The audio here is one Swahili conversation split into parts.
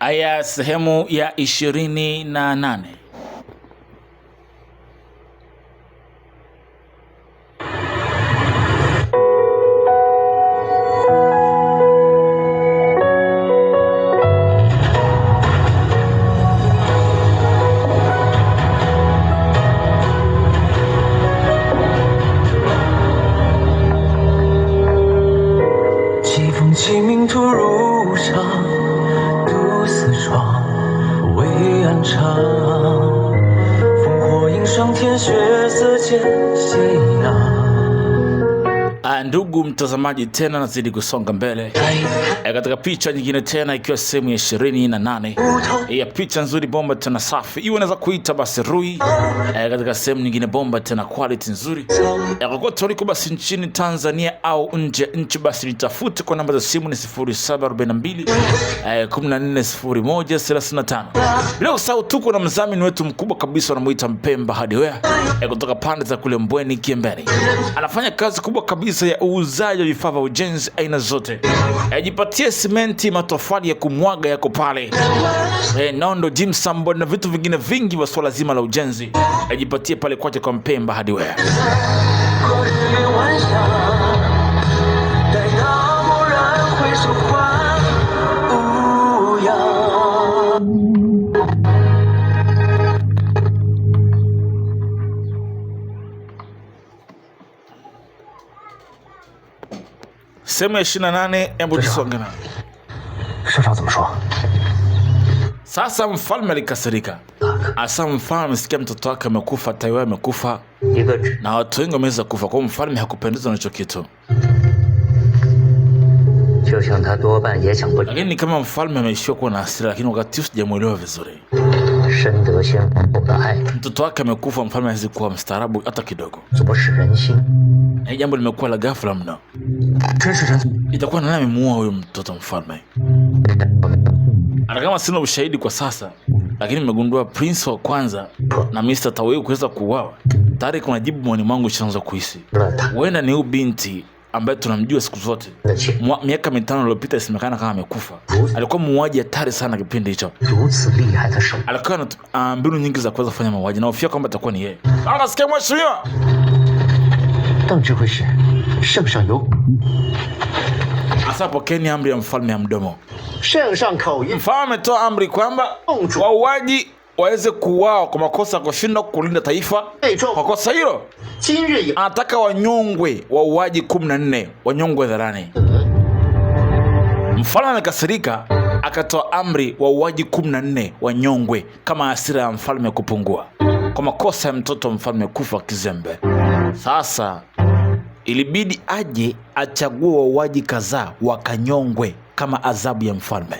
Aya sehemu ya 28.西风起，命途如常，独四窗，微暗长。烽火映上天，血色间夕阳。Ndugu mtazamaji, tena nazidi kusonga mbele katika picha nyingine tena, ikiwa sehemu ya 28 ya picha nzuri bomba tena safi, iwe unaweza kuita basi Rui. Katika sehemu nyingine bomba tena quality nzuri kokote uliko basi nchini Tanzania au nje nchi, basi nitafute kwa namba za simu ni 0742 140135. Bila kusahau tuko na mzamini wetu mkubwa kabisa, anamuita Mpemba Hardware kutoka pande za kule Mbweni Kiembeni. Anafanya kazi kubwa kabisa ya uuzaji wa vifaa vya ujenzi aina zote. Jipatie simenti, matofali ya kumwaga yako pale, nondo, gypsum board na vitu vingine vingi vya swala zima la ujenzi. Jipatie pale kwake kwa Mpemba Hardware. Sehemu ya 28, hebu tusonge na. 社长怎么说？ Sasa mfalme alikasirika. Asa mfalme amesikia mtoto wake amekufa, tayari amekufa na watu wengi wameweza kufa. Kwa mfalme hakupendezwa na hicho kitu. Lakini kama mfalme ameishiwa kuwa na hasira, lakini wakati sijamuelewa vizuri. Mtoto wake amekufa, mfalme hawezi kuwa mstaarabu hata kidogo. Hii jambo limekuwa la ghafla mno. Itakuwa nani amemuua huyo mtoto mfalme? Hata kama sina ushahidi kwa sasa, lakini nimegundua Prince wa kwanza na Mr. Taweu kuweza kuuawa. Tayari kuna jibu mwani mwangu chanzo kuhisi. Huenda ni huyu binti ambaye tunamjua siku zote. Miaka 5 iliyopita isemekana kama amekufa. Alikuwa muuaji hatari sana kipindi hicho. Alikuwa na mbinu nyingi za kuweza kufanya mauaji, na hofia kwamba atakuwa ni yeye. Nasikia mheshimiwa. 邓智慧是圣上有 Asa pokeni amri ya mfalme ya mdomo. 圣上口谕 Mfalme ametoa amri kwamba wauaji waweze kuuawa kwa makosa ya kushindwa kulinda taifa. Kwa kosa hilo anataka wanyongwe wauaji 14, wanyongwe hadharani. Mfalme amekasirika, akatoa amri wauaji 14 wanyongwe kama hasira ya mfalme kupungua kwa makosa ya mtoto mfalme kufa kizembe. Sasa ilibidi aje achague wauaji kadhaa wakanyongwe kama adhabu ya mfalme.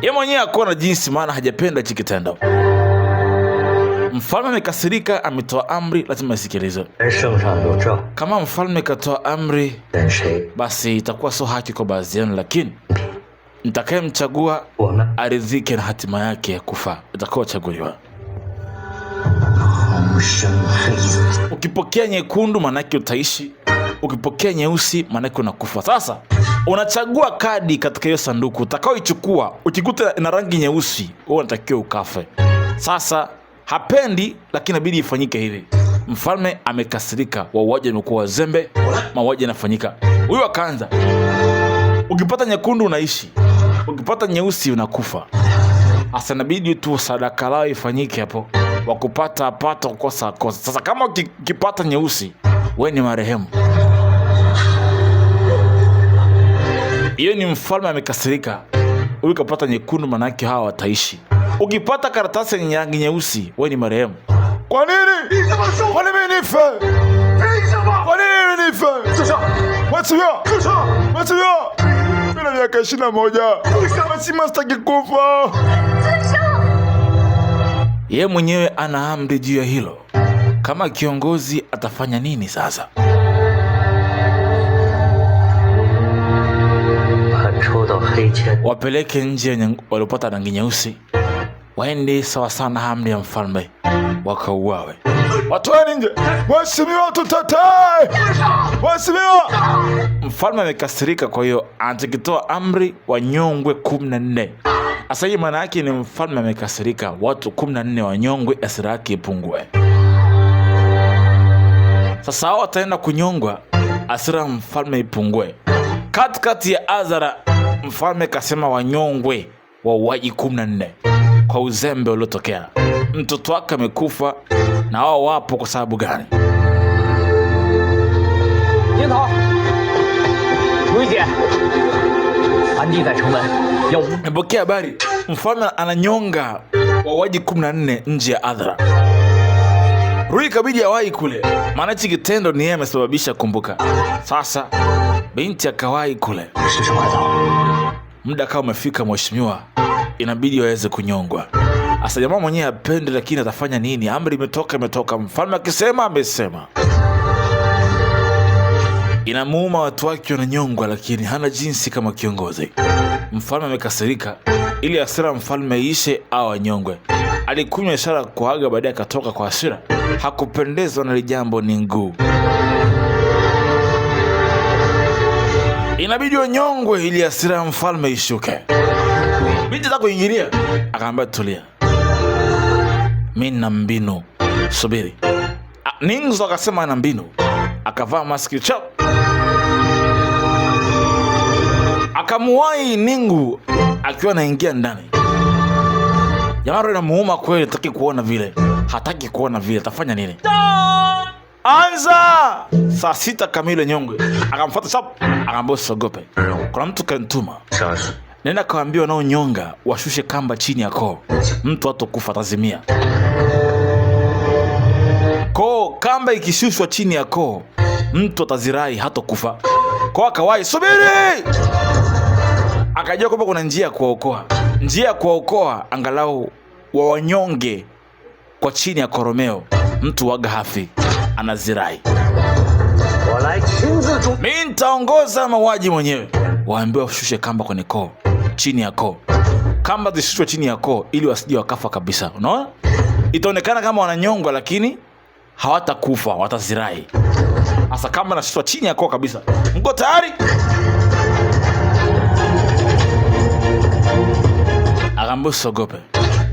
Yeye mwenyewe hakuona jinsi, maana hajapenda hichi kitendo. Mfalme amekasirika, ametoa amri, lazima isikilizwe. Kama mfalme katoa amri, basi itakuwa sio haki kwa baadhi yenu, lakini nitakayemchagua aridhike na hatima yake ya kufa itakuwa chaguliwa. Ukipokea nyekundu manake utaishi, ukipokea nyeusi manake unakufa. Sasa unachagua kadi katika hiyo sanduku utakaoichukua. Ukikuta ina rangi nyeusi, wewe unatakiwa ukafe. Sasa hapendi, lakini inabidi ifanyike hivi. Mfalme amekasirika, wauaji wamekuwa wazembe, mauaji yanafanyika. Huyu akaanza, ukipata nyekundu unaishi, ukipata nyeusi unakufa. Sasa inabidi tu sadaka lao ifanyike hapo, wakupata apata, kukosa kosa. Sasa kama ukipata nyeusi, wewe ni marehemu. Hiyo ni mfalme amekasirika. Huyu kapata nyekundu, manake hawa wataishi. Ukipata karatasi yenye rangi nyeusi, wewe ni marehemu. Kwa nini? Kwa nini mimi nife? Kwa nini mimi nife? Mheshimiwa. Mimi na miaka 21. Mheshimiwa, sitaki kufa. Yeye mwenyewe ana amri juu ya hilo. Kama kiongozi atafanya nini sasa? Wapeleke nje waliopata rangi nyeusi, waende sawa sana amri ya mfalme, wakauawe. Watoeni nje. Mheshimiwa, tutetee. Mheshimiwa. Mfalme amekasirika, kwa hiyo anakitoa amri wanyongwe 14. Asa hii maana yake ni mfalme amekasirika, watu 14 wanyongwe, hasira yake ipungue. Sasa hao wataenda kunyongwa, hasira mfalme ipungue. Katikati ya hadhara mfalme kasema wanyongwe wauaji 14 kwa uzembe uliotokea. Mtoto wake amekufa na wao wapo kwa sababu gani? Nimepokea habari mfalme ananyonga wauaji 14 nje ya hadhara. Rui kabidi awahi kule, maana hichi kitendo ni yeye amesababisha. Kumbuka sasa binti akawahi kule. Muda kama umefika mheshimiwa, inabidi waweze kunyongwa. Asa jamaa mwenyewe apende, lakini atafanya nini? Amri imetoka, mfalme akisema amesema. Inamuuma watu wake wananyongwa, lakini hana jinsi kama kiongozi. Mfalme amekasirika, ili hasira mfalme ishe au anyongwe. Alikunywa ishara kuaga, baadaye akatoka kwa hasira. Hakupendezwa na jambo, ni nguu. Inabidi wanyongwe ili hasira mfalme ishuke. Binti za kuingilia akaambia tulia, mimi na mbinu, subiri. Ningzo akasema ana mbinu, akavaa maski chap, akamuwai Ningu akiwa anaingia ndani. Jamaa anamuuma kweli, hataki kuona vile, atafanya nini? Anza saa 6 kamili nyongwe. Akamfuata chap, akaambia usiogope, kuna mtu kantuma, nenda kawaambia nao nyonga washushe kamba chini ya koo, mtu hatakufa, atazimia. Kamba ikishushwa chini ya koo, mtu atazirai, hatakufa. Akawai, subiri. Akajua kwamba kuna njia ya kuokoa, angalau wawanyonge kwa chini ya koromeo, mtu waga hafi, anazirai. Mimi nitaongoza mauaji mwenyewe. Waambiwa washushe kamba kwenye koo, chini ya koo. Kamba zishushwe chini ya koo ili wasije wakafa kabisa. Unaona? Itaonekana kama wananyongwa, lakini hawatakufa, watazirai. Asa kamba nashushwa chini ya koo kabisa. Mko tayari? Akambo usiogope,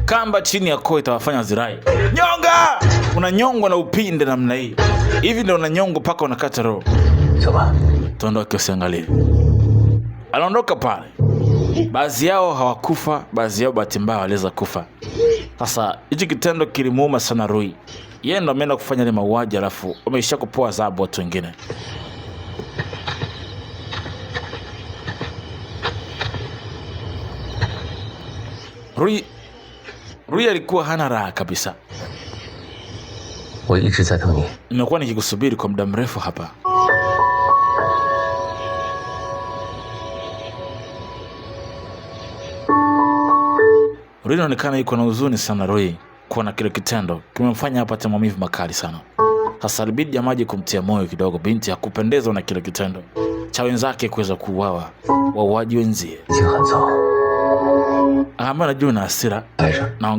kamba chini ya koo itawafanya zirai. Nyonga! Unanyongwa na upinde namna hii. Hivi ndio unanyongwa paka unakata roho. Tuondoke, usiangalie. Anaondoka pale. Baadhi yao hawakufa, baadhi yao bahati mbaya waliweza kufa. Sasa hichi kitendo kilimuuma sana Rui. Yeye ndo ameenda kufanya ile mauaji, alafu wameisha kupoa adhabu watu wengine. Rui alikuwa hana raha kabisa. Nimekuwa nikikusubiri kwa muda mrefu hapa. Rui anaonekana yuko na huzuni sana. Rui kuona kile kitendo kimemfanya apate maumivu makali sana. Sasa ilibidi jamaji kumtia moyo kidogo. Binti hakupendezwa na kile kitendo cha wenzake kuweza kuuawa, wauaji wenzie. Akaambia najua na hasira na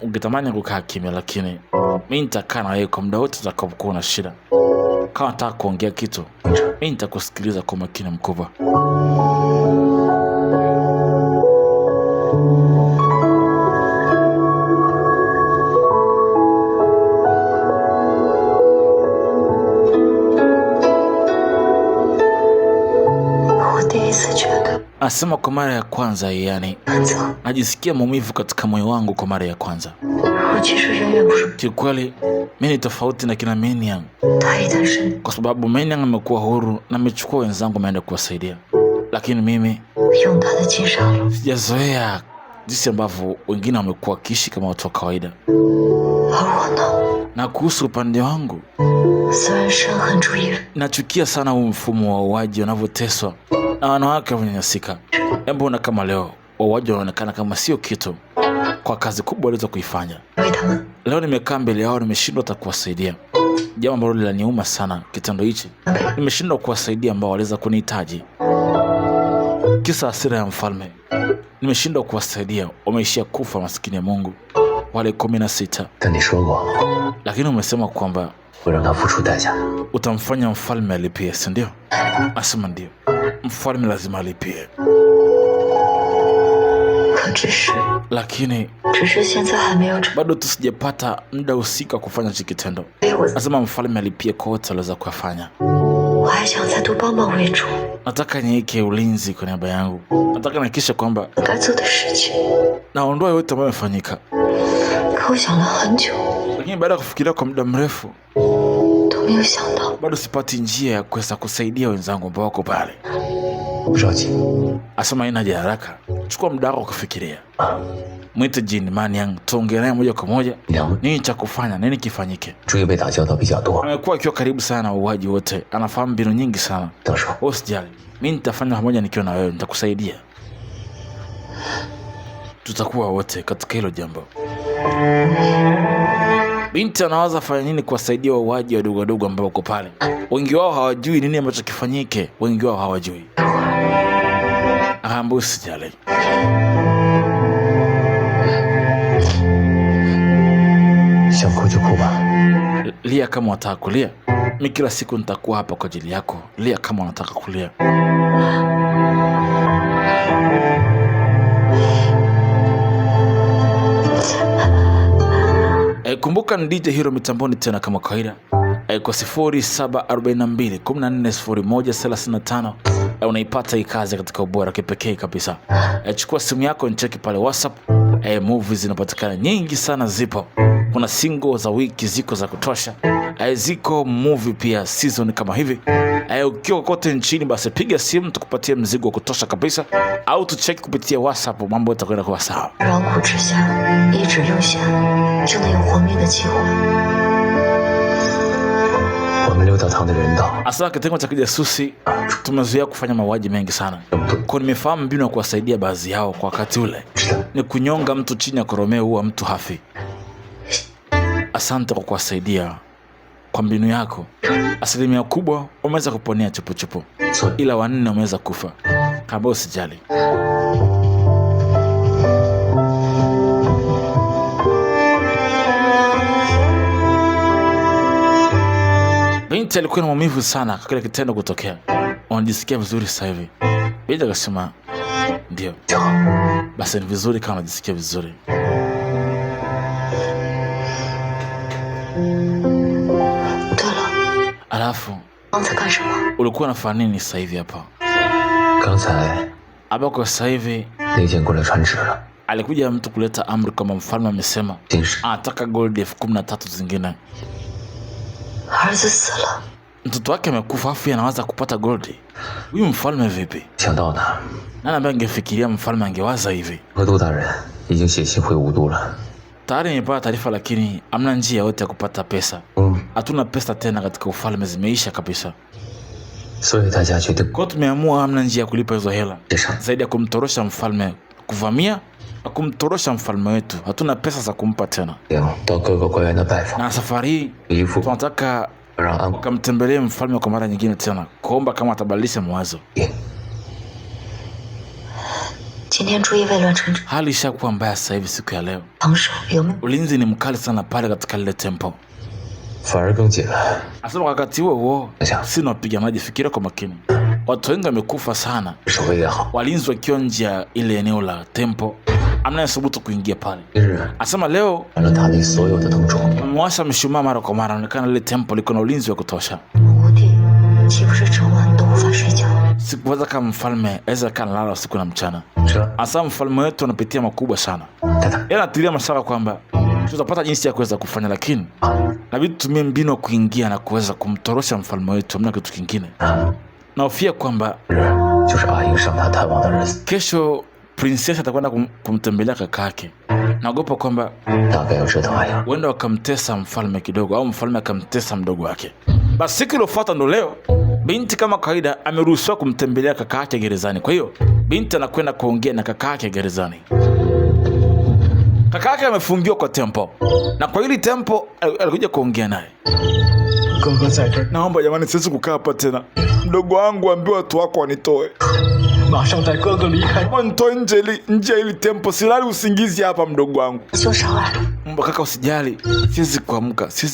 ungetamani kukaa kimya, lakini mimi nitakaa na wewe kwa muda wote utakapokuwa na shida. Kama nataka kuongea kitu, mimi nitakusikiliza kwa makini mkubwa. Asema kwa mara ya kwanza, yani najisikia maumivu katika moyo wangu kwa mara ya kwanza. Kiukweli mimi ni tofauti na kina Meniang, kwa sababu Meniang amekuwa huru na amechukua wenzangu ameenda kuwasaidia, lakini mimi sijazoea jinsi ambavyo wengine wamekuwa kishi kama watu wa kawaida. Na kuhusu upande wangu, nachukia sana huu mfumo wa wauaji wanavyoteswa na wanawake wanyanyasika. Mbona kama leo wauaji wanaonekana kama sio kitu kwa kazi kubwa waliweza kuifanya. Leo nimekaa mbele yao, nimeshindwa hata kuwasaidia. Jambo ambalo linaniuma sana kitendo hichi. Nimeshindwa kuwasaidia ambao waliweza kunihitaji. Kisa hasira ya mfalme. Nimeshindwa kuwasaidia, wameishia kufa maskini ya Mungu wale 16. Lakini umesema kwamba utamfanya mfalme alipie, si ndio? Asema ndio. Mfalme lazima alipie. lakini bado tusijapata muda husika kufanya hiki kitendo. Lazima mfalme alipie kote aliweza kuyafanya. Nataka niweke ulinzi kwa niaba yangu. Nataka nihakikishe kwamba naondoa yote ambayo yamefanyika. Lakini baada ya kufikiria kwa muda mrefu, bado sipati njia ya kuweza kusaidia wenzangu ambao wako pale. Asema ina haja haraka. Chukua muda wako kufikiria. Mwite Jin Manyang, tuongee naye moja kwa moja. Nini cha kufanya, nini kifanyike? Amekuwa akiwa karibu sana na uuaji wote. Anafahamu mbinu nyingi sana. Usijali. Mimi nitafanya pamoja nikiwa na wewe, nitakusaidia. Tutakuwa wote katika hilo jambo. Binti anawaza fanya nini kuwasaidia wauaji wadogo wadogo ambao wako pale. Wengi wao hawajui nini ambacho kifanyike. Wengi wao hawajui. Akaambia usijali. Lia kama unataka kulia. Mimi kila siku nitakuwa hapa kwa ajili yako. Lia kama unataka kulia. Kumbuka ni DJ Hero mitamboni tena kama kawaida. Kwa 0742 140135 unaipata hii kazi katika ubora kipekee kabisa. Chukua simu yako nicheki pale WhatsApp. Movies zinapatikana nyingi sana, zipo. Kuna single za wiki ziko za kutosha. Ziko movie pia season kama hivi. Ukiwa kote nchini basi piga simu tukupatie mzigo wa kutosha kabisa, au tucheki kupitia WhatsApp, mambo yatakwenda kuwa sawa. Asa kitengo cha kijasusi tumezoea kufanya mauaji mengi sana. Kwa nimefahamu mbinu ya kuwasaidia baadhi yao kwa wakati ule ni kunyonga mtu chini ya koromeo huwa mtu hafi. Asante kwa kuwasaidia kwa mbinu yako. Asilimia kubwa wameweza kuponea chupu, ila 4 wameweza kufa. Kama usijali. Binti alikuwa na maumivu sana kwa kile kitendo kutokea. Wanajisikia vizuri sasa hivi. Binti akasema ndio. Basi ni vizuri kama unajisikia vizuri. Alafu ulikuwa unafanya nini sasa hivi hapa? Abako sasa hivi alikuja mtu kuleta amri kama mfalme amesema anataka gold 13 zingine. Mtoto wake amekufa afu anawaza kupata gold. Huyu mfalme vipi? Nani ambaye angefikiria mfalme angewaza hivi? Tayari nimepata taarifa, lakini hamna njia yote ya kupata pesa. Hatuna pesa tena katika ufalme, zimeisha kabisa. Kwa tumeamua hamna njia ya kulipa hizo hela zaidi ya kumtorosha mfalme, kuvamia na kumtorosha mfalme wetu. Hatuna pesa za kumpa tena. Na safari hii tunataka ukamtembelee mfalme kwa mara nyingine tena, kuomba kama atabadilisha mawazo. Hali ishakuwa mbaya sasa hivi siku ya leo. Ulinzi ni mkali sana pale katika lile tempo. Asema wakati huo sina wapiganaji, fikiria kwa makini. Watu wengi wamekufa sana. Walinzi wakiwa nje ya ile eneo la tempo, amna subutu kuingia pale. Asema leo mwasha mshumaa mara kwa mara, inaonekana ile tempo liko na ulinzi wa kutosha. Sikuwaza kama mfalme aweza kana lala usiku na mchana. Asa mfalme wetu anapitia makubwa sana. Yeye anatilia mashaka kwamba tutapata jinsi ya kuweza kufanya, lakini inabidi tutumie mbinu ya kuingia na kuweza kumtorosha mfalme wetu, hamna kitu kingine. Naofia kwamba kesho princess atakwenda kumtembelea kaka yake. Naogopa kwamba wenda wakamtesa mfalme kidogo, au mfalme akamtesa mdogo wake. Basi siku iliyofuata ndo leo binti kama kawaida ameruhusiwa kumtembelea kaka yake gerezani. Kwa hiyo binti anakwenda kuongea na kaka yake gerezani. Kaka yake amefungiwa kwa tempo, na kwa hili tempo alikuja kuongea naye. Naomba jamani, siwezi kukaa hapa tena. Mdogo wangu ambiwa watu wako wanitoe. Wanitoe nje ili tempo, silali usingizi hapa mdogo wangu. Kaka usijali, siwezi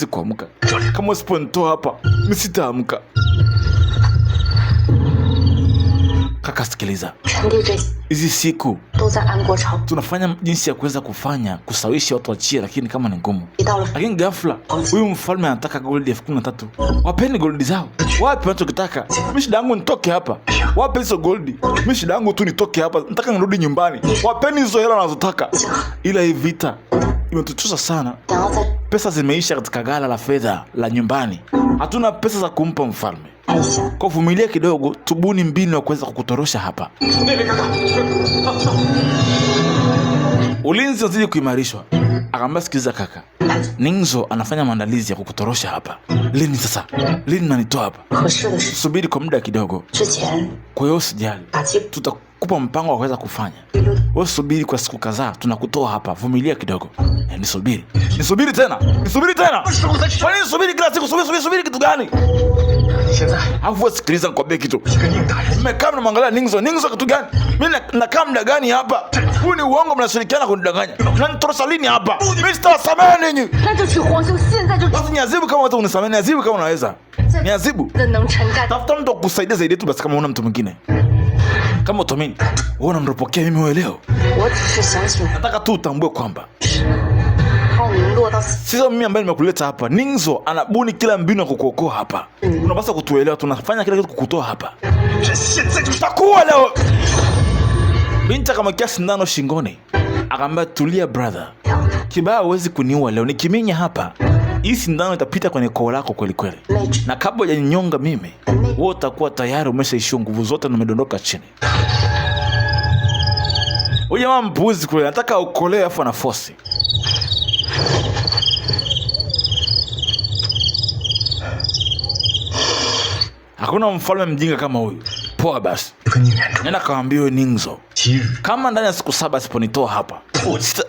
kuamka. Kama usiponitoa hapa, mimi sitaamka. Kaka sikiliza, hizi siku tunafanya jinsi ya kuweza kufanya kusawishi watu wachie, lakini kama ni ngumu. Lakini ghafla huyu mfalme anataka goldi 13,000. Wapeni goldi zao. Wapi wanachokitaka? Mimi shida yangu nitoke hapa. Wapi hizo goldi? Mimi shida yangu tu nitoke hapa. Nataka nirudi nyumbani. Wapeni hizo hela wanazotaka. Ila hii vita imetuchosha sana. Pesa zimeisha katika ghala la fedha la nyumbani. Hatuna pesa za kumpa mfalme. Kwa vumilia kidogo, tubuni mbinu ya kuweza kukutorosha hapa. Ulinzi unazidi kuimarishwa. Akamwambia sikiza kaka, Ningzo anafanya maandalizi ya kukutorosha hapa. Lini sasa? Lini nanitoa hapa? Subiri kwa muda kidogo. Kwa hiyo usijali, tutakupa mpango wa kuweza kufanya. Wewe subiri kwa siku kadhaa, tunakutoa hapa. Vumilia kidogo. Nisubiri tena. Kwa nini subiri kila siku? Subiri kitu gani? Hafu sikiliza nikwambie kitu. Mmekaa mnaangalia Ningzo kitu gani? Mimi nakaa muda gani hapa? Huu ni uongo, mnashirikiana kunidanganya. Mnanitorosha lini hapa? Mimi sitawasamehe ninyi. Basi niadhibu kama watu unisamehe, niadhibu kama unaweza. Niadhibu. Tafuta mtu kukusaidia zaidi tu basi, kama una mtu mwingine. Kama utamini, wewe unanipokea mimi wewe leo. Nataka tu utambue kwamba sio mimi ambaye nimekuleta hapa. Ningzo anabuni kila mbinu ya kukuokoa hapa. Unapaswa kutuelewa, tunafanya kila kitu kukutoa hapa. Tutakuwa leo. Binti akamwekea sindano shingoni. Akamwambia tulia brother. Kibaya huwezi kuniua leo. Nikiminya hapa, hii sindano itapita kwenye koo lako kweli kweli. Na kabla hujanyonga mimi, wewe utakuwa tayari umeshaishiwa nguvu zote na umedondoka chini. Huyu jamaa mpuzi kule, nataka ukolee afu na force. Hakuna mfalme mjinga kama huyu. Poa basi. Nenda kaambie Ningzo, kama ndani ya siku 7 siponitoa hapa,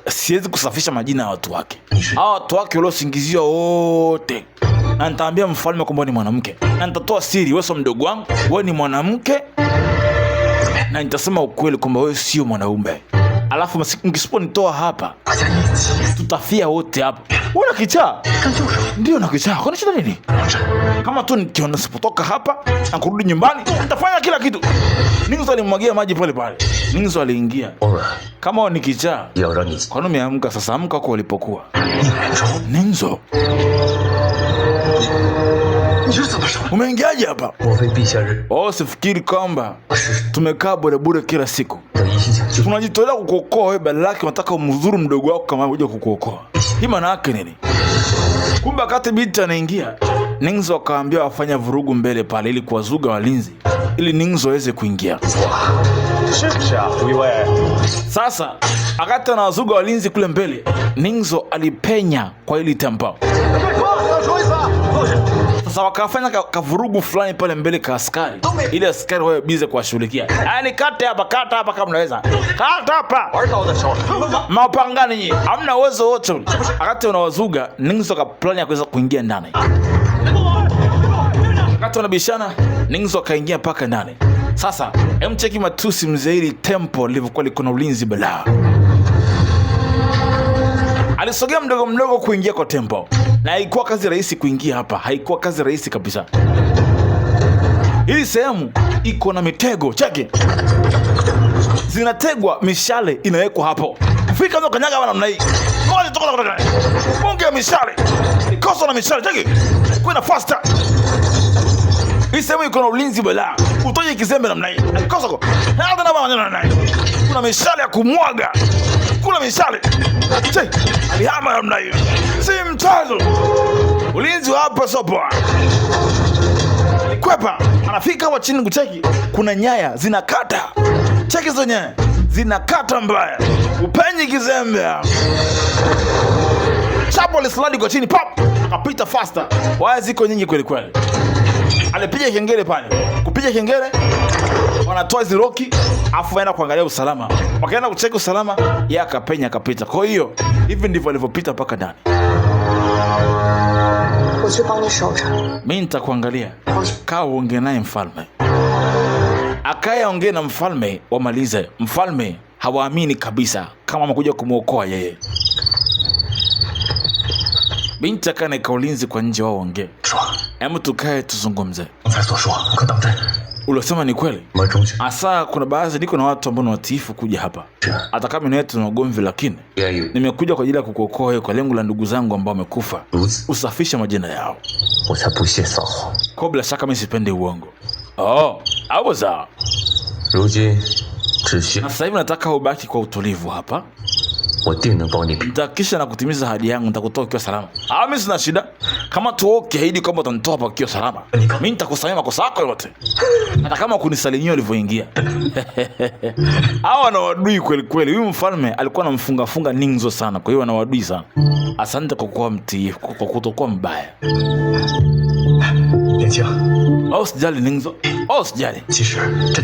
siwezi kusafisha majina ya watu wake. Hao watu wake waliosingizia wote. Na nitaambia mfalme kwamba ni mwanamke. Na nitatoa siri, wewe sio mdogo wangu, wewe ni mwanamke. Na nitasema ukweli kwamba wewe sio mwanaume. Alafu mkisiponitoa hapa, tutafia wote hapa. Una kichaa? Ndio na kichaa. Kuna shida nini? Kama tu nikiona sipotoka hapa na kurudi nyumbani, nitafanya kila kitu. Ningzo alimwagia maji pale pale. Ningzo aliingia. Kama ni kichaa, kwa nini umeamka sasa? Amka huko ulipokuwa. Ningzo, umeingiaje hapa? Sifikiri kwamba tumekaa bure kila siku. Tunajitolea kukuokoa wewe, badala yake unataka umdhuru mdogo wako kama uje kukuokoa. Hii maana yake nini? Kumbe wakati binti anaingia, Ningzo akaambia wafanya vurugu mbele pale ili kuwazuga walinzi, ili Ningzo aweze kuingia. Sasa akati anawazuga walinzi kule mbele, Ningzo alipenya kwa ili tempo. Sasa wakafanya kavurugu fulani pale mbele ka askari. Ile askari wao bize kuwashughulikia. Yaani kata hapa kama unaweza. Kata hapa. Mapangani nyinyi. Hamna uwezo wote. Wakati unawazuga, Ningzo ka plan ya kuweza kuingia ndani. Wakati wanabishana, Ningzo kaingia paka ndani. Sasa, cheki matusi mzeili tempo lilivyokuwa liko na ulinzi balaa. Alisogea mdogo kuingia kwa tempo. Na haikuwa kazi rahisi kuingia hapa. Haikuwa kazi rahisi kabisa. Hii sehemu iko na mitego. Cheki. Zinategwa, mishale inawekwa hapo. Fika ndo kanyaga hapa namna hii. Ngoja toka. Ongea mishale. Ikosa na mishale. Cheki. Kwenda faster. Hii sehemu iko na ulinzi bala. Utoje kizembe namna hii. Ikosa kwa. Hata na bwana namna hii. Kuna mishale ya kumwaga. Kuna mishale. Cheki. Alihama namna hii. Si mchezo. Ulinzi hapa sopo. Alikwepa. Anafika hapa chini kucheki. Kuna nyaya zinakata. Cheki hizo nyaya. Zinakata mbaya. Upenyi kizembe. Chapo lisladi kwa chini pop. Akapita faster. Waya ziko nyingi kweli kweli. Alipiga kengele pale. Kupiga kengele, wanatoa ziroki, afu waenda kuangalia usalama. Wakaenda kucheki usalama, yeye akapenya akapita. Kwa hiyo, hivi ndivyo alivyopita mpaka ndani. Mimi nitakuangalia. Kaa uongee naye mfalme. Akaya ongea na mfalme, wamalize. Mfalme hawaamini kabisa kama amekuja kumuokoa yeye. Binti akana kaulinzi kwa nje wao ongee. Hebu tukae tuzungumze. Uliosema ni kweli. Asa kuna baadhi niko na watu ambao ni watiifu kuja hapa. Hata kama ni wetu na ugomvi, lakini nimekuja kwa ajili ya kukuokoa kwa lengo la ndugu zangu ambao wamekufa. Usafishe majina yao. Kwa bila shaka mimi sipendi uongo. Hapo sawa. Na sasa hivi nataka ubaki kwa utulivu hapa. Nitakisha na kutimiza ahadi yangu, nitakutoa ukiwa salama. Mimi sina shida. Kama tuokeahidi kwamba utanitoa hapa ukiwa salama, mimi nitakusamehe makosa yako yote. Hata kama kunisalimia ulivyoingia. Hawa na wadui kweli kweli. Huyu mfalme alikuwa anamfunga Ningzo sana. Kwa hiyo ana wadui sana. Asante kwa kuwa mtiifu, kwa kutokuwa mbaya. Sijali Ningzo. Sijali.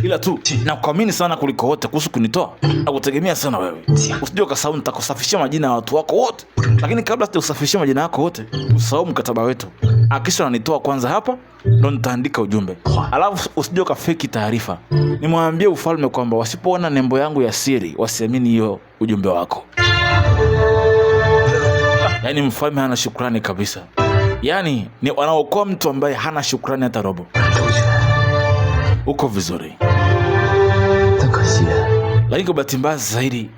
Ila tu nakuamini sana kuliko wote kuhusu kunitoa. Nakutegemea sana wewe. Usije ukasahau nitakusafishia majina ya watu wako wote. Lakini kabla sijakusafishia majina yako wote, usahau mkataba wetu. Akisha unanitoa kwanza hapa, ndo nitaandika ujumbe. Alafu usije ukafeki taarifa. Nimwambie ufalme kwamba wasipoona nembo yangu ya siri, wasiamini hiyo ujumbe wako. Yaani mfalme hana shukrani kabisa. Yaani ni wanaokoa mtu ambaye hana shukrani hata robo. Uko vizuri. Lakini kwa bahati mbaya zaidi,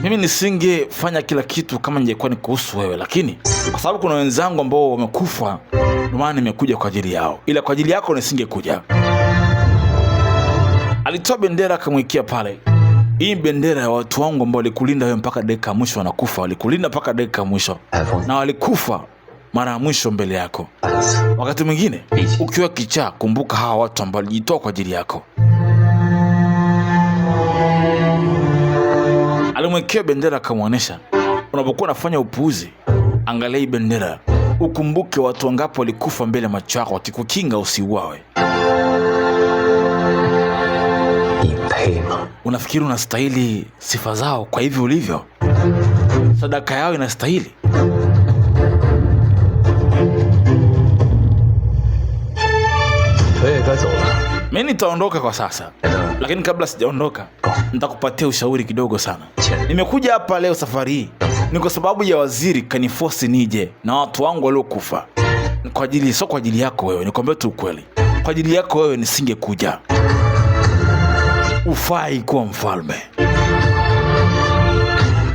mimi nisingefanya kila kitu kama ningekuwa ni kuhusu wewe, lakini kwa sababu kuna wenzangu ambao wamekufa, ndio maana nimekuja kwa ajili yao. Ila kwa ajili yako nisingekuja. Alitoa bendera akamwekea pale. Hii bendera ya watu wangu ambao walikulinda wewe mpaka dakika mwisho, wanakufa. Walikulinda mpaka dakika mwisho. Na walikufa mara ya mwisho mbele yako. Wakati mwingine ukiwa kichaa, kumbuka hawa watu ambao walijitoa kwa ajili yako. Alimwekea bendera akamwonyesha, unapokuwa unafanya upuuzi, angalia hii bendera. Ukumbuke watu wangapi walikufa mbele macho yako wakikukinga usiuawe. Unafikiri unastahili sifa zao kwa hivi ulivyo? Sadaka yao inastahili. Mimi nitaondoka kwa sasa. Lakini kabla sijaondoka, nitakupatia ushauri kidogo sana. Nimekuja hapa leo safari hii ni kwa sababu ya waziri kaniforce nije na watu wangu waliokufa. Kwa ajili, sio kwa ajili yako wewe, nikwambia tu ukweli. Kwa ajili yako wewe nisingekuja. Ufai kuwa mfalme.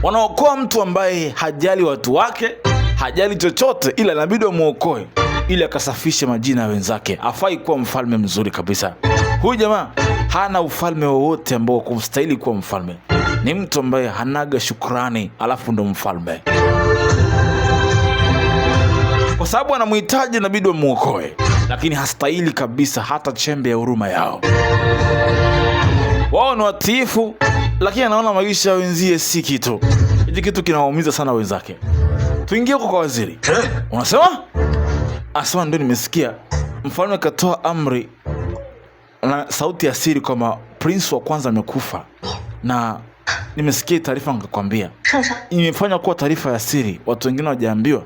Wanaokoa mtu ambaye hajali watu wake, hajali chochote, ila inabidi wamuokoe ili akasafishe majina ya wenzake. Afai kuwa mfalme mzuri kabisa. Huyu jamaa hana ufalme wowote ambao kumstahili kuwa mfalme. Ni mtu ambaye hanaga shukrani, alafu ndo mfalme. Kwa sababu anamhitaji, inabidi wamuokoe, lakini hastahili kabisa hata chembe ya huruma yao. Wao ni watiifu, lakini anaona maisha ya wenzie si kitu. Hiki kitu kinawaumiza sana wenzake. Tuingie huko kwa waziri. Unasema? Asema ndio nimesikia. Mfalme katoa amri na sauti ya siri kwamba prince wa kwanza amekufa. Na nimesikia taarifa nikakwambia. Imefanya kuwa taarifa ya siri. Watu wengine hawajaambiwa.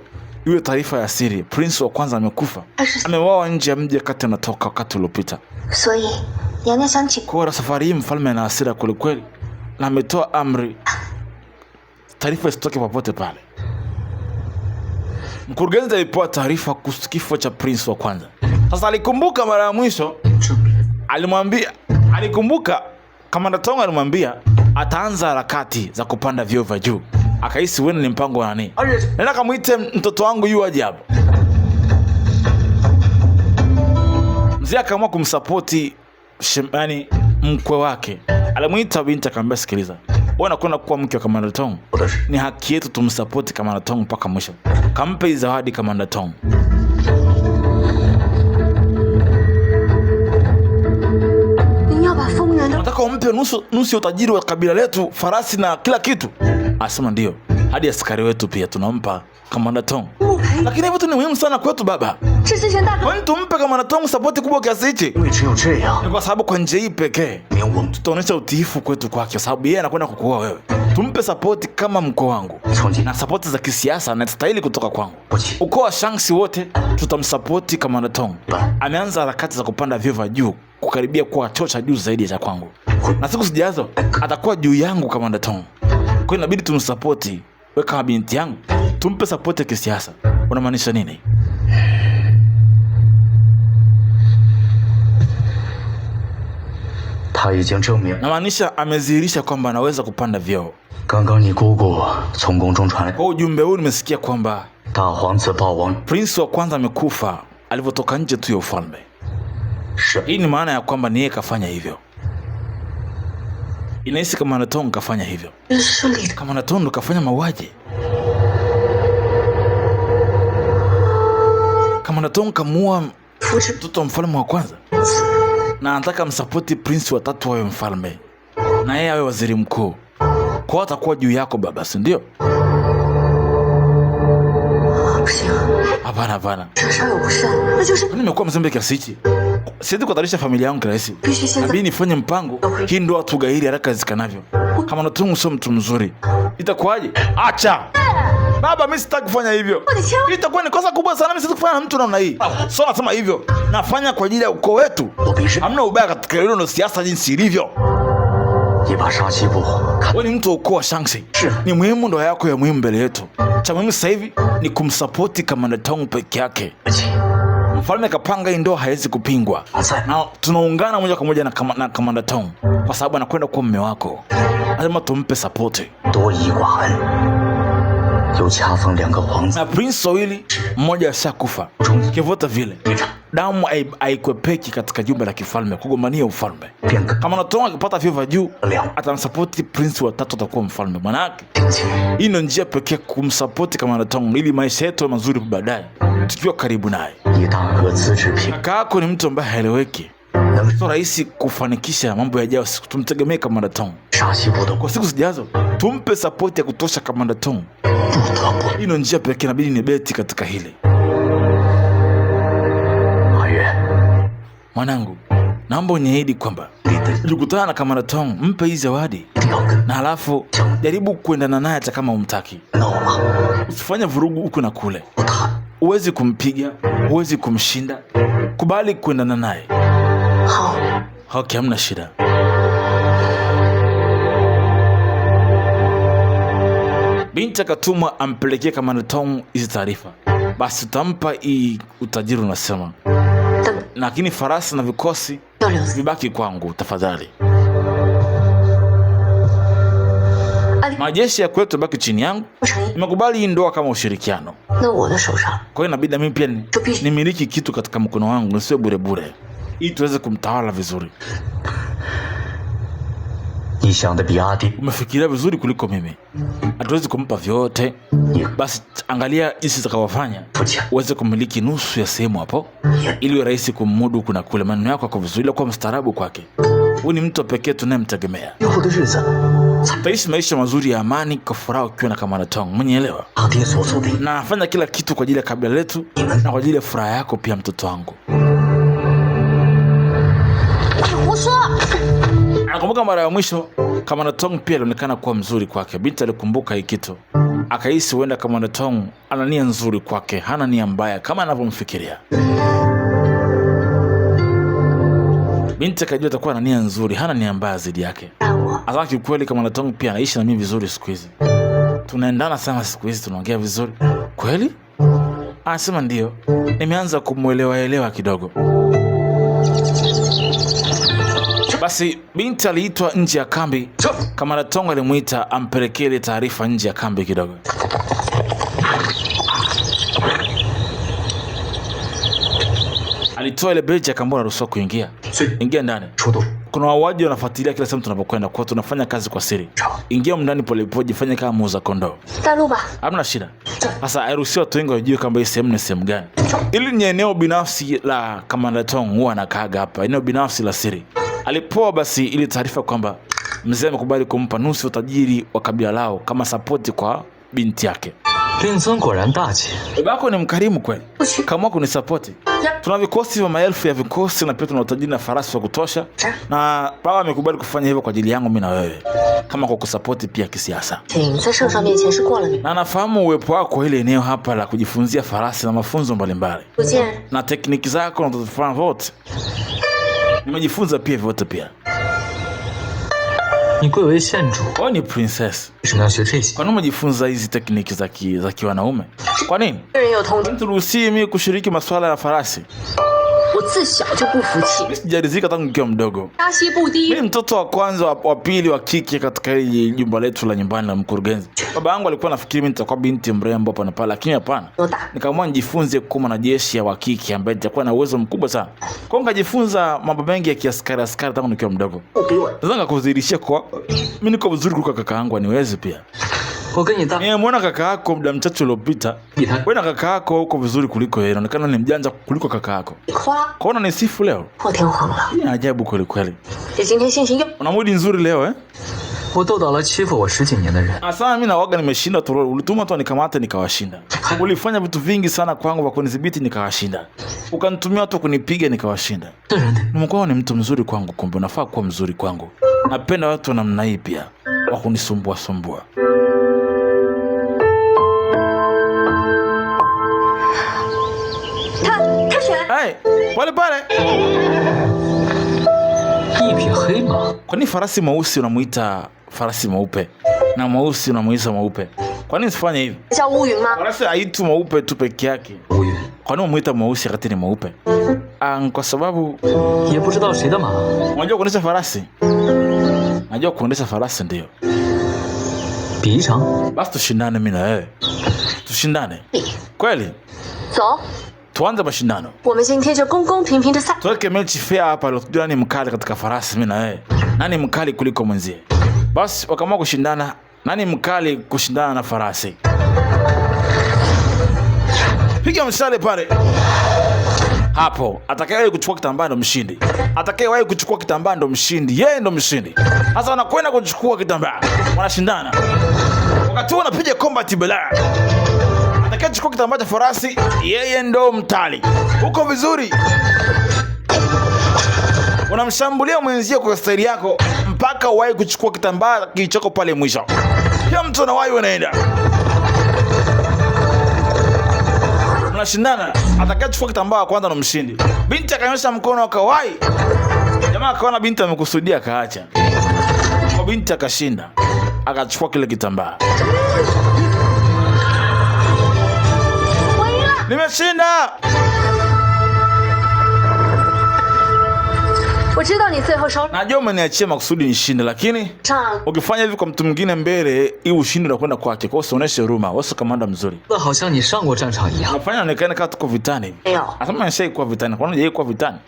Iwe taarifa ya siri. Prince wa kwanza amekufa. Ameuawa nje ya mji wakati anatoka wakati uliopita. Kwa safari hii mfalme ana hasira kweli na ametoa amri taarifa isitoke popote pale. Mkurugenzi alipewa taarifa kuhusu kifo cha prince wa kwanza. Sasa alikumbuka mara ya mwisho alikumbuka Kamanda Tong alimwambia ataanza harakati za kupanda vyeo vya juu. Akahisi wewe ni mpango wa nani? Nenda kamuite mtoto wangu yu aje hapo. Mzee akaamua kumsapoti yani mkwe wake. Alimuita binti akamwambia sikiliza, wewe unakwenda kuwa mke wa Kamanda Tong. Ni haki yetu tumsapoti Kamanda Tong mpaka mwisho. Kampe zawadi Kamanda Tong. Nataka umpe nusu utajiri wa kabila letu, farasi na kila kitu. Asema ndio. Hadi askari wetu pia tunampa Kamanda Tong. Lakini hivyo tu ni muhimu sana kwetu baba. Kwani tumpe Kamanda Tong support kubwa kiasi hichi? Ni kwa sababu kwa njia hii pekee tutaonyesha utiifu kwetu kwake, kwa sababu yeye anakwenda kukuoa wewe. Tumpe support kama mko wangu. Na support za kisiasa na stahili kutoka kwangu. Ukoo wa Shangxi wote tutamsupport Kamanda Tong. Ameanza harakati za kupanda vyeo vya juu, kukaribia kuwa cheo cha juu zaidi ya kwangu. Na siku zijazo atakuwa juu yangu Kamanda Tong. Kwa hiyo inabidi tumsupport. Wewe kama binti yangu, tumpe support ya kisiasa. Unamaanisha nini? 他已经证明， namaanisha amedhihirisha kwamba anaweza kupanda vyeo. 刚刚你姑姑从宫中传来， Kwa ujumbe huu nimesikia kwamba 大皇子暴王 prince wa kwanza amekufa alivyotoka nje tu ya ufalme. 是 Hii ni maana ya kwamba ni yeye kafanya hivyo. Inahisi kama Natong kafanya hivyo. 是李 Kama Natong kafanya mauaji. Kama Natong kamuua 扶持 mtoto wa mfalme wa kwanza. Na anataka msapoti prince wa tatu wawe mfalme. Na yeye awe waziri mkuu. Kwa atakuwa juu yako baba, si ndio? 不行， Hapana hapana. 这稍有不慎，那就是 Kwani nimekuwa mzembe kiasi hichi? Siwezi kuhatarisha familia yangu kirahisi. 必须现在 Nabidi nifanye mpango hii ndoa tugairi haraka iwezekanavyo. Kama Natong sio mtu mzuri, itakuwaje? Acha baba, mimi sitaki kufanya hivyo. Itakuwa ni kosa kubwa sana. Mimi sitaki kufanya na mtu namna hii. So nasema hivyo, nafanya kwa ajili ya ukoo wetu. 我鄙视 Hamna ubaya katika hilo, ndio siasa jinsi ilivyo. 你把沙西部看 Wewe ni mtu wa ukoo wa Shaanxi. Ni muhimu ndoa yako ya muhimu mbele yetu. Cha muhimu sasa hivi ni kumsapoti kama Natong peke yake. 得起， Mfalme kapanga hii ndoa haiwezi kupingwa. 我在 Na tunaungana moja kwa moja na Commander Tong kwa sababu anakwenda kuwa mume wako. Lazima tumpe support. 多疑寡恩，又恰逢两个皇子 Na prince wawili, mmoja ashakufa. Kivyota vile, 一场， damu haikwepeki katika jumba la kifalme kugombania ufalme. 便更 Kama Natong akipata vyeo vya juu, 了 atamsapoti prince wa tatu atakuwa mfalme. Manake 定情。 hii ndio njia pekee kumsapoti kama Natong ili maisha yetu yawe mazuri baadaye tukiwa karibu naye. 你大哥资质平， Kaka yako ni mtu ambaye haeleweki. 能 Sio rahisi kufanikisha mambo yajayo. Tumtegemee kama Natong. 沙西部的 Kwa siku zijazo tumpe support ya kutosha kama Natong. 不得不。 Hii ndio njia pekee, inabidi ni beti katika hili. 阿月， Mwanangu, naomba uniahidi kwamba 你的 ukikutana na kama Natong mpe hii zawadi 一定要跟 na halafu jaribu kuendana naye hata kama umtaki. 闹吗？ Usifanye vurugu huku na kule. 不谈。 Huwezi kumpiga, huwezi kumshinda. Kubali kuendana naye. 好， Okay, hamna shida. Binti akatumwa ampelekee kama Natong hizi taarifa. Basi tutampa hii utajiri unasema. 但 Lakini farasi na vikosi 要留下。 vibaki kwangu tafadhali. 阿里 Majeshi ya kwetu baki chini yangu. 不成意， Nimekubali hii ndoa kama ushirikiano. 那我的手上 Kwa hiyo inabidi mimi pia nimiliki kitu katika mkono wangu, nisiwe bure bure, ili tuweze kumtawala vizuri. 你想的比阿弟， Umefikiria vizuri kuliko mimi. Hatuwezi kumpa vyote. 你 Basi angalia jinsi zitakavyofanya 父亲 uweze kumiliki nusu ya sehemu hapo, ili iwe rahisi kummudu kuna kule. Maneno yako yako vizuri, ila kuwa mstaarabu kwake. Huyu ni mtu pekee tunayemtegemea. 以后的日子， Utaishi maisha mazuri ya amani kwa furaha ukiwa na kama Natong. Mwenyeelewa? 阿爹所做的， Na afanya kila kitu kwa ajili ya kabila letu na kwa ajili ya furaha yako pia, mtoto wangu. 胡说！ Nakumbuka mara ya mwisho kama Natong pia alionekana kuwa mzuri kwake. Binti alikumbuka hii kitu, akahisi huenda kama Natong ana nia nzuri kwake, hana nia mbaya kama anavyomfikiria. Binti akajua atakuwa na nia nzuri, hana nia mbaya zidi yake. 爱我， Hasa kiukweli kama Natong pia anaishi na mimi vizuri siku hizi. Tunaendana sana siku hizi, tunaongea vizuri. Kweli? Anasema ndio. Nimeanza kumwelewa kidogo. Basi binti aliitwa nje ya kambi. Kama Natong alimuita ampelekee ile taarifa nje ya kambi kidogo. Alitoa ile beji akaambia anaruhusiwa kuingia. Ingia ndani. 出动， Kuna wauaji wanafuatilia kila sehemu tunapokwenda, kwa tunafanya kazi kwa siri. Ingia ndani polepole, jifanye kama muuza kondoo. 带路吧。 Hamna shida. Sasa hairuhusiwi watu wengi wajue kama hii sehemu ni sehemu gani. Ili ni eneo binafsi la Commander Tong, huwa anakaaga hapa, eneo binafsi la siri. Alipoa basi ile taarifa kwamba mzee amekubali kumpa nusu utajiri wa kabila lao kama sapoti kwa binti yake. 令尊果然大气， Babako ni mkarimu kweli. Kama kunisapoti. Tuna vikosi vya maelfu ya vikosi na pia tuna utajiri na farasi wa kutosha. Na baba amekubali kufanya hivyo kwa ajili yangu mimi na wewe. Kama kwa kusapoti pia kisiasa. 请在圣上面前是过了你， Na nafahamu uwepo wako ile eneo hapa la kujifunzia farasi na mafunzo mbalimbali. 不见 Na tekniki zako na utazifanya vote. Nimejifunza pia vyote pia. 你贵为县主， Wewe ni princess. 为什么要学这些？ Kwa nini umejifunza hizi tekniki za kiwanaume? Kwa nini? 人有通知， Turuhusi mimi kushiriki masuala ya farasi. 我自小就不服气。 Sijaridhika tangu nikiwa mdogo. 家西不低。 Mimi mtoto wa kwanza wa pili wa kike katika hili jumba letu la nyumbani la mkurugenzi. Baba yangu alikuwa nafikiri mimi nitakuwa binti mrembo hapa na pale, lakini hapana. Nikaamua nijifunze kuwa mwanajeshi wa kike ambaye nitakuwa na uwezo mkubwa sana. Kwa hiyo nikajifunza mambo mengi ya kiaskari tangu nikiwa mdogo. Nataka kukudhihirishia kwa mimi niko vizuri kuliko kaka yangu, niweze pia. Nimeona kaka yako muda mchache uliopita. Wewe na kaka yako uko vizuri kuliko yeye. Inaonekana ni mjanja kuliko kaka yako. Kwa nini nisifu leo? Ni ajabu kweli kweli. Una mood nzuri leo eh? 我斗倒了欺负我10几年的人。 Asana mimi na waga nimeshinda tu. Ulituma tu nikamate nikawashinda. Ulifanya vitu vingi sana kwangu vya kunidhibiti nikawashinda. Ukanitumia watu kunipiga nikawashinda. Nimekuwa ni mtu mzuri kwangu, kumbe unafaa kuwa mzuri kwangu. Napenda watu namna hii pia, wa kunisumbua sumbua. Hey, pale pale. 一匹黑马。 Kwa nini farasi mweusi unamuita farasi mweupe na mweusi unamuita mweupe? Kwa nini usifanye hivi? Farasi haitu mweupe tu peke yake. Kwa nini umuita mweusi wakati ni mweupe? Kwa sababu 也不知道谁的马。 unajua kuendesha farasi? Najua kuendesha farasi ndio. 比一场。 Basi tushindane mimi na wewe. Tushindane. Kweli? 走。 Tuanze mashindano. 我们今天就公公平平的赛。 Tuweke mechi fair hapa, tujue nani mkali katika farasi mimi na wewe. Nani mkali kuliko mwenzie? Basi wakaamua kushindana, nani mkali kushindana na farasi. Piga mshale pale. Hapo atakayewahi kuchukua kitambaa ndo mshindi. Atakayewahi kuchukua kitambaa ndo mshindi. Yeye ndo mshindi. Sasa wanakwenda kuchukua kitambaa. Wanashindana. Wakati wanapiga combat bela. Atakayechukua kitambaa cha farasi, yeye ndo mtali. Uko vizuri? Unamshambulia mwenzio kwa staili yako mpaka uwahi kuchukua kitambaa kilichoko pale mwisho. Kila mtu anawahi wanaenda. Mnashindana, atakayechukua kitambaa kwanza ndo mshindi. Binti akanyosha mkono akawahi. Jamaa akaona binti amekusudia akaacha. Kwa binti akashinda. Akachukua kile kitambaa. Nimeshinda! 我知道你最后手。 Najua umeniachia makusudi nishinde, lakini ukifanya hivi kwa mtu mwingine mbele, hii ushindi unakwenda kwake. Kwa hiyo usionyeshe huruma, wewe kamanda mzuri. 好像你上过战场一样。 Unafanya onekane kama tuko vitani. Asema nishaikuwa vitani. Kwa nini kuwa vitani?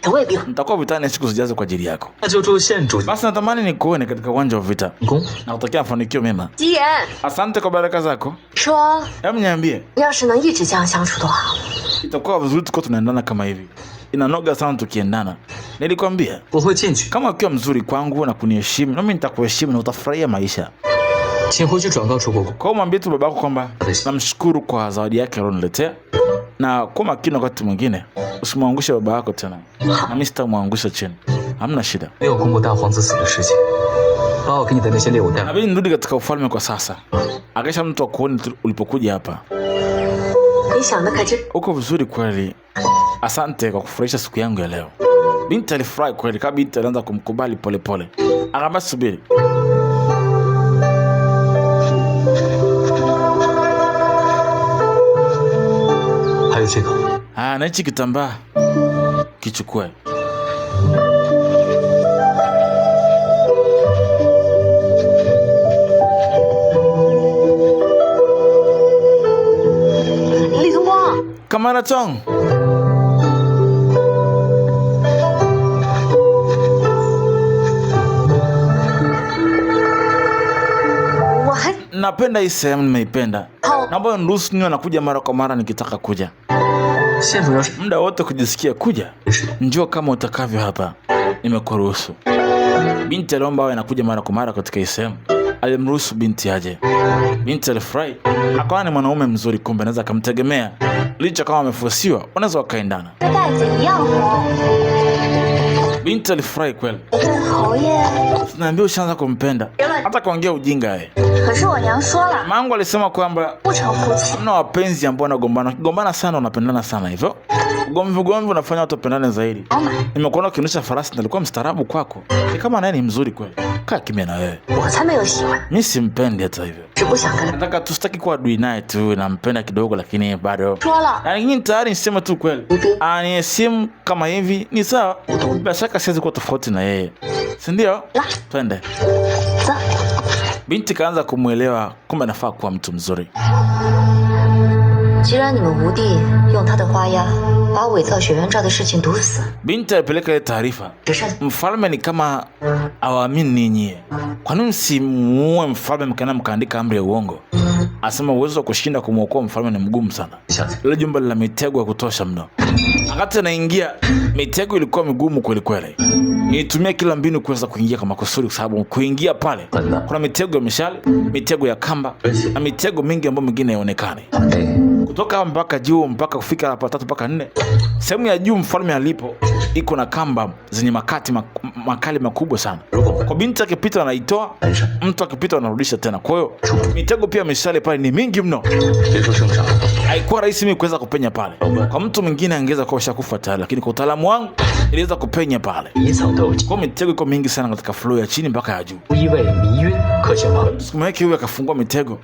Nitakuwa vitani siku zijazo kwa ajili yako. 那就祝县主 Basi natamani nikuone katika uwanja wa vita. 公。 Na kutakia mafanikio mema. 吉言 Asante kwa baraka zako. 说， Hebu niambie, 要是能一直这样相处的话， itakuwa vizuri tuko tunaendana kama hivi. Inanoga sana tukiendana. Nilikwambia, 我会进去， kama ukiwa mzuri kwangu na kuniheshimu, na mimi nitakuheshimu na utafurahia maisha. 请回去转告楚国公。 Kwa hiyo mwambie tu babako kwamba namshukuru kwa zawadi yake aliyoniletea, na kwa makini wakati mwingine usimwangushe baba yako tena. Na mimi sitamwangusha chini. Hamna shida. 没有公布大皇子死的事情，把我给你的那些猎物带回来。 Nabidi nirudi katika ufalme kwa sasa. Akisha mtu akuone ulipokuja hapa. 你想的可真。 Uko vizuri kweli. Asante kwa kufurahisha siku yangu ya leo. Binti alifurahi kweli, kama binti alianza kumkubali polepole. Akamba subiri. 还有这个， Na hichi kitambaa kichukue. Kamara Tong. Napenda hii sehemu, nimeipenda. Naomba niruhusu niwe nakuja mara kwa mara nikitaka kuja. 县主要是 Muda wote kujisikia kuja. Njoo kama utakavyo hapa. Nimekuruhusu. Binti aliomba awe anakuja mara kwa mara katika hii sehemu. Alimruhusu binti aje. Binti alifurahi. Akaona ni mwanaume mzuri, kumbe anaweza kumtegemea. Licha kama amefusiwa, wanaweza wakaendana. Binti alifurahi kweli. Sinaambia ushaanza kumpenda. Hata kuongea ujinga yeye. Mangu alisema kwamba hamna wapenzi ambao wanagombana. Gombana sana wanapendana sana hivyo. Gomvi unafanya watu pendane zaidi. Nimekuona ukionyesha farasi ndio alikuwa mstaarabu kwako. Ni kama naye ni mzuri kweli. Kaa kimya na wewe. Mimi simpendi hata hivyo. Nataka tusitaki kuwa adui naye tu, nampenda kidogo lakini bado. Yaani tayari nisema tu kweli. Ni simu kama hivi ni sawa. Bila shaka siwezi kuwa tofauti na yeye. Si ndio? Twende. Binti kaanza kumuelewa kumbe anafaa kuwa mtu mzuri. Binti alipeleka ile taarifa. Mfalme ni kama awaamini ninyi. Kwa nini msimuue mfalme mkaandika amri ya uongo? Asema uwezo wa kushinda kumuokoa mfalme ni mgumu sana. Ile jumba la mitego ya kutosha mno. Wakati anaingia, mitego ilikuwa migumu kweli kweli. Nilitumia kila mbinu kuweza kuingia kwa makusudi kwa sababu kuingia pale kuna mitego ya mishale, mitego ya kamba na mitego mingi ambayo mingine haionekani. Kutoka mpaka juu mpaka kufika hapa 3 mpaka 4. Sehemu ya juu mfalme alipo iko na kamba zenye makali makubwa sana. Kwa binti akipita anaitoa, mtu akipita anarudisha tena. Kwa hiyo mitego pia mishale pale ni mingi mno. Haikuwa rahisi mimi kuweza kupenya pale. Kwa mtu mwingine angeweza kuwa shakufa tayari, lakini kwa utaalamu wangu iliweza kupenya pale. Kwa mitego iko mingi sana katika floor ya chini mpaka ya juu. Siku moja huyu akafungua mitego.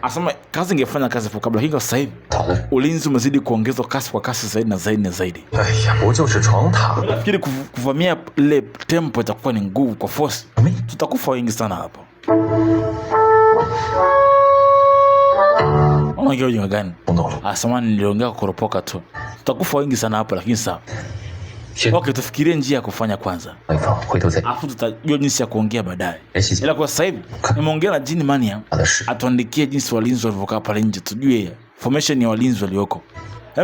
Asema kazi ingefanya kazi kwa kabla hiyo. Sasa hivi ulinzi umezidi kuongezwa kasi kwa kasi zaidi na zaidi na zaidi. Nafikiri kuvamia ile tempo itakuwa ni nguvu kwa force. Tutakufa wengi sana hapo. Unaongea ujinga gani? Asema niliongea kuropoka tu. Tutakufa wengi sana hapo lakini sawa. Okay, tufikirie njia ya kufanya kwanza. Afu tutajua jinsi ya kuongea baadaye. Ila kwa sasa hivi nimeongea na Jin Mania atuandikie jinsi walinzi walivyokaa pale nje, tujue formation ya walinzi walioko.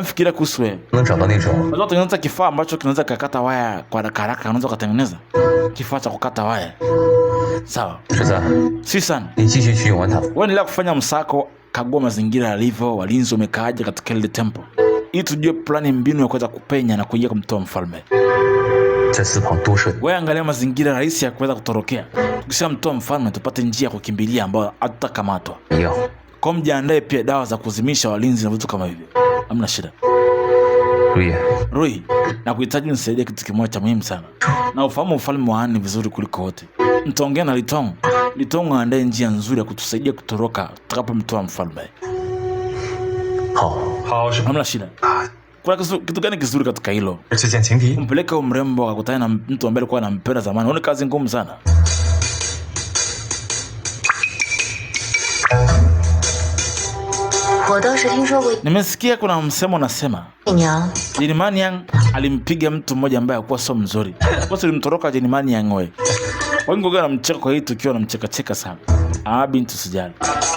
Fikiria kuhusu wewe. Unaweza kutengeneza kifaa ambacho kinaweza kukata waya kwa haraka, unaweza kutengeneza kifaa cha kukata waya. Sawa. Si sana. Wewe endelea kufanya msako, kagua mazingira yalivyo, walinzi wamekaaje katika ile temple. Ili tujue plani mbinu ya kuweza kupenya na kuingia kumtoa mfalme. Wewe angalia mazingira rahisi ya kuweza kutorokea. Tukishamtoa mfalme tupate njia ya kukimbilia ambayo hatutakamatwa. Kwa mjiandae pia dawa za kuzimisha walinzi na vitu kama hivyo. Hamna shida. Rui, na kuhitaji unisaidie kitu kimoja cha muhimu sana. Na ufahamu mfalme wa Ani vizuri kuliko wote. Nitaongea na Litong. Litong aandae njia nzuri ya kutusaidia kutoroka tutakapomtoa mfalme. Hamna shida. Kuna kitu gani kizuri katika hilo? Kumpeleka mrembo akakutana na mtu ambaye alikuwa anampenda zamani. Ni kazi ngumu sana. Nimesikia kuna msemo unasema Jin Mania alimpiga mtu mmoja ambaye hakuwa sio mzuri. Kwa sababu alimtoroka Jin Mania ngoe. Wengi wanamcheka kwa hii tukio, wanamcheka sana. Binti usijali.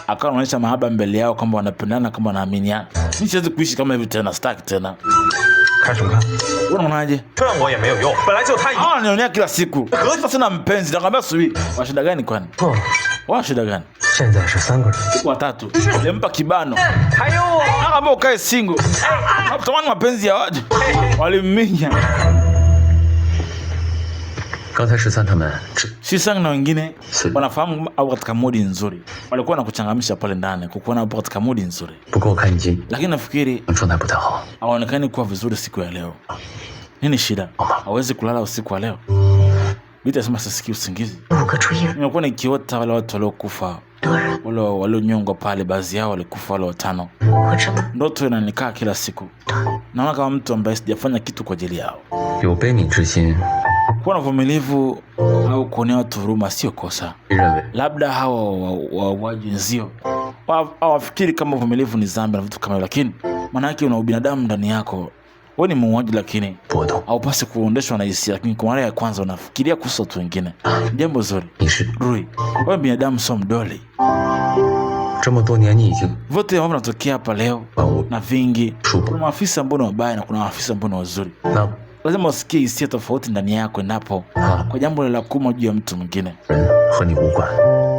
Akawa anaonyesha mahaba mbele yao kwamba wanapendana, kama wanaaminiana. Mimi siwezi kuishi kama hivi tena, sitaki tena. Unaonaje? Nionea kila siku. Sasa mpenzi, nakwambia subiri. Wa shida gani kwani? Wa shida gani? Watatu. Lempa kibano. Kama ukae single. Tamani mapenzi ya waje. Waliminya. Shisang na wengine wanafahamu au katika modi nzuri. Walikuwa na kuchangamisha pale ndani, kukuona hapo katika modi nzuri. Lakini nafikiri haonekani kuwa vizuri siku ya leo. Nini shida? Hawezi kulala usiku wa leo. Bita sema sisikii usingizi. Nimekuwa nikiota wale watu waliokufa. Wale walionyongwa pale, baadhi yao walikufa wale 5. Ndoto inanikaa kila siku. Naona kama mtu ambaye sijafanya kitu kwa ajili yao. Kuwa na uvumilivu au kuonea watu huruma sio kosa. Labda hawa wajenzio hawafikiri kama uvumilivu ni dhambi na vitu kama hivyo, lakini maana yake una ubinadamu ndani yako. Wewe ni muuaji lakini haupasi kuondeshwa na hisia, lakini kwa mara ya kwanza unafikiria kuhusu watu wengine. Jambo zuri. Rui, wewe binadamu sio mdoli. Vote ambavyo vinatokea hapa leo na vingi, kuna maafisa ambao ni wabaya na kuna maafisa ambao ni wazuri. Lazima usikie hisia tofauti ndani yako endapo kwa jambo la kuma juu ya mtu mwingine.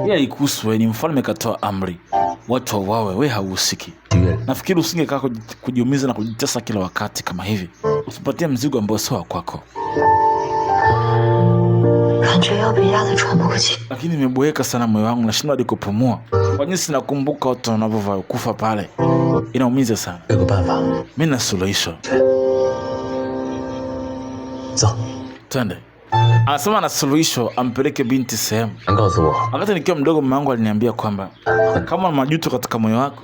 Yeye haikuhusu wewe, ni mfalme katoa amri watu wawe, wewe hauhusiki. Nafikiri usingekaa kujiumiza na kujitesa kila wakati kama hivi. Usipatie mzigo ambao sio wako. lakini nimeboeka sana moyo wangu, nashindwa hadi kupumua kwa jinsi nakumbuka watu wanavyokufa pale. Inaumiza sana. Mimi na suluhisho. Twende. Anasema na suluhisho, ampeleke binti sehemu. Wakati nikiwa mdogo mama yangu aliniambia kwamba kama una majuto katika moyo wako,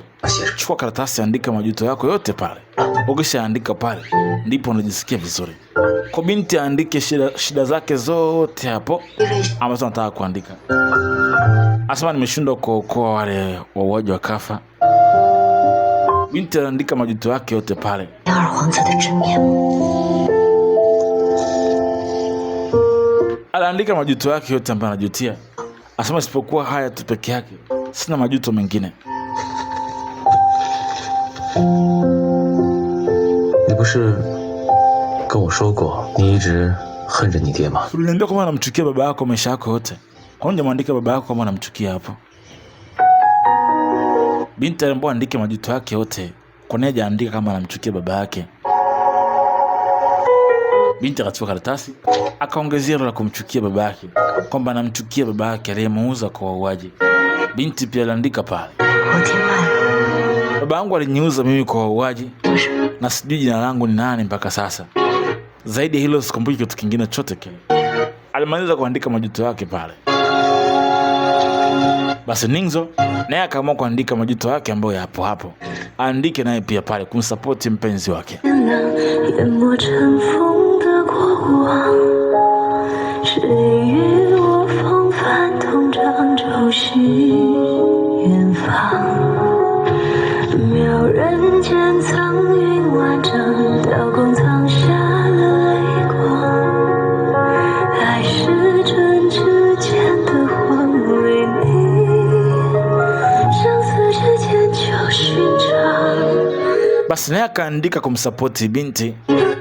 chukua karatasi, andika majuto yako yote pale. Ukishaandika pale ndipo unajisikia vizuri. Kwa binti aandike shida zake zote hapo ambazo anataka kuandika. Anasema nimeshindwa kuokoa wale wauaji wa kafa. Binti aandika majuto yake yote pale. Aliandika majuto yake yote ambayo anajutia. Anasema isipokuwa haya tu peke yake, sina majuto mengine. Uliniambia kwamba unamchukia baba yako maisha yako yote. Kwa nini unamwandika baba yako kama unamchukia hapo? Binti aliambiwa andike majuto yake yote. Kwa nini hajaandika kama anamchukia baba yake? Binti akachukua karatasi, akaongezea la kumchukia baba yake, kwamba anamchukia baba yake aliyemuuza kwa wauaji. Binti pia aliandika pale, baba yangu aliniuza mimi kwa wauaji na sijui jina langu ni nani mpaka sasa. Zaidi ya hilo sikumbuki kitu kingine chote kile. Alimaliza kuandika majuto yake pale. Basi Ningzo naye akaamua kuandika majuto yake ambayo yapo hapo. Aandike naye pia pale kumsapoti mpenzi wake. Basi naye akaandika kumsapoti binti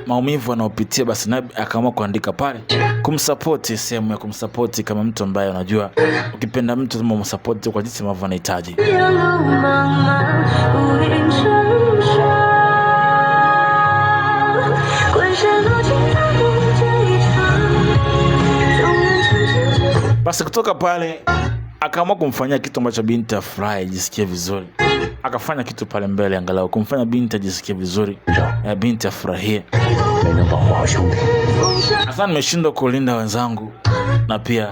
maumivu anaopitia. Basi naye akaamua kuandika pale kumsapoti, sehemu ya kumsapoti kama mtu ambaye unajua ukipenda mtu lazima umsapoti kwa jinsi ambavyo anahitaji. Basi kutoka pale akaamua kumfanyia kitu ambacho binti afurahi, ajisikie vizuri. Akafanya kitu pale mbele angalau kumfanya binti ajisikie vizuri, binti afurahie. Sasa nimeshindwa kulinda wenzangu na pia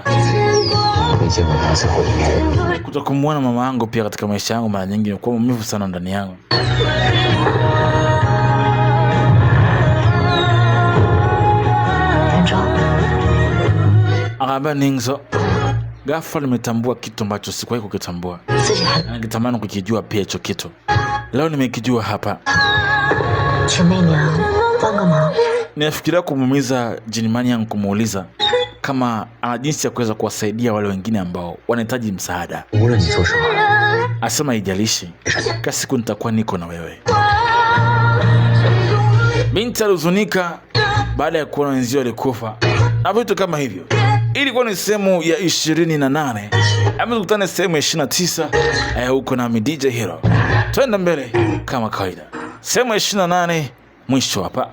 kutokumuona mama yangu pia katika maisha yangu mara nyingi imekuwa maumivu sana ndani yangu. Akaambia Ningzo, ghafla nimetambua kitu ambacho sikuwahi kukitambua. Ningetamani kukijua pia hicho kitu. Leo nimekijua hapa. Ninafikiria kumuumiza Jinimani yangu, kumuuliza kama ana jinsi ya kuweza kuwasaidia wale wengine ambao wanahitaji msaada. Asema haijalishi, kila siku nitakuwa niko na wewe. Binti alihuzunika baada ya kuona wenzio walikufa na vitu kama hivyo. Ilikuwa ni sehemu ya 28. Amekutana sehemu ya 29 huko na DJ Hero. Twende mbele kama kawaida. Sehemu ya 28 mwisho hapa.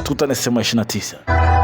Tukutane sehemu ya 29.